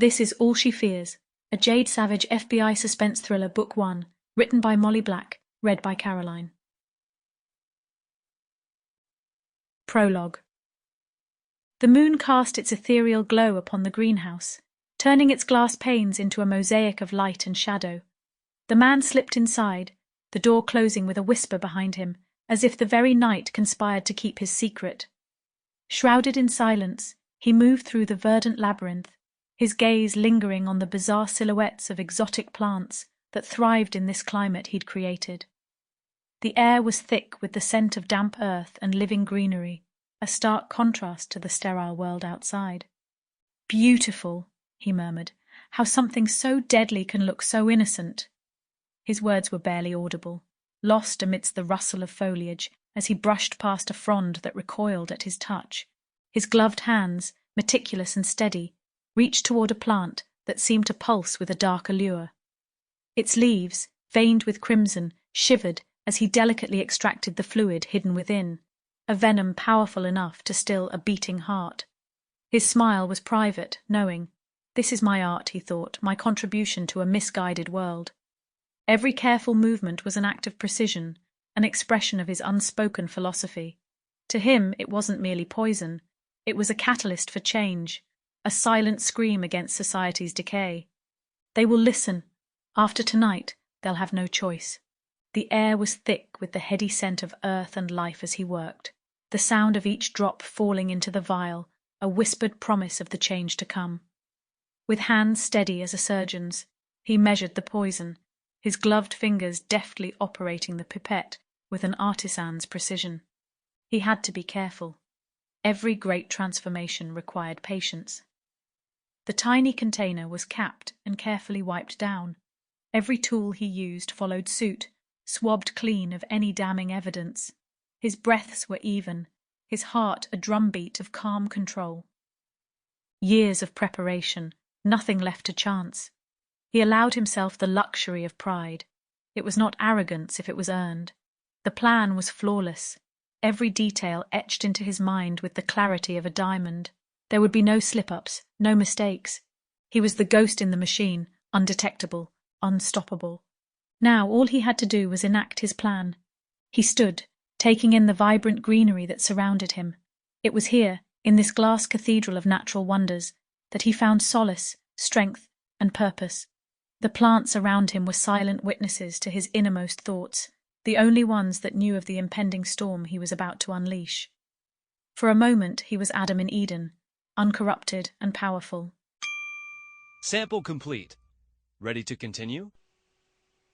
This is All She Fears, a Jade Savage FBI suspense thriller, Book 1, written by Molly Black, read by Caroline. Prologue. The moon cast its ethereal glow upon the greenhouse, turning its glass panes into a mosaic of light and shadow. The man slipped inside, the door closing with a whisper behind him, as if the very night conspired to keep his secret. Shrouded in silence, he moved through the verdant labyrinth, his gaze lingering on the bizarre silhouettes of exotic plants that thrived in this climate he'd created. The air was thick with the scent of damp earth and living greenery, a stark contrast to the sterile world outside. "Beautiful," he murmured. "How something so deadly can look so innocent." His words were barely audible, lost amidst the rustle of foliage as he brushed past a frond that recoiled at his touch. His gloved hands, meticulous and steady, reached toward a plant that seemed to pulse with a dark allure. Its leaves, veined with crimson, shivered as he delicately extracted the fluid hidden within, a venom powerful enough to still a beating heart. His smile was private, knowing, "This is my art," he thought, "my contribution to a misguided world." Every careful movement was an act of precision, an expression of his unspoken philosophy. To him it wasn't merely poison, it was a catalyst for change, a silent scream against society's decay. They will listen. After tonight, they'll have no choice. The air was thick with the heady scent of earth and life as he worked, the sound of each drop falling into the vial, a whispered promise of the change to come. With hands steady as a surgeon's, he measured the poison, his gloved fingers deftly operating the pipette with an artisan's precision. He had to be careful. Every great transformation required patience. The tiny container was capped and carefully wiped down. Every tool he used followed suit, swabbed clean of any damning evidence. His breaths were even, his heart a drumbeat of calm control. Years of preparation, nothing left to chance. He allowed himself the luxury of pride. It was not arrogance if it was earned. The plan was flawless, every detail etched into his mind with the clarity of a diamond. There would be no slip-ups, no mistakes. He was the ghost in the machine, undetectable, unstoppable. Now all he had to do was enact his plan. He stood, taking in the vibrant greenery that surrounded him. It was here, in this glass cathedral of natural wonders, that he found solace, strength, and purpose. The plants around him were silent witnesses to his innermost thoughts, the only ones that knew of the impending storm he was about to unleash. For a moment he was Adam in Eden, uncorrupted and powerful. Sample complete. Ready to continue?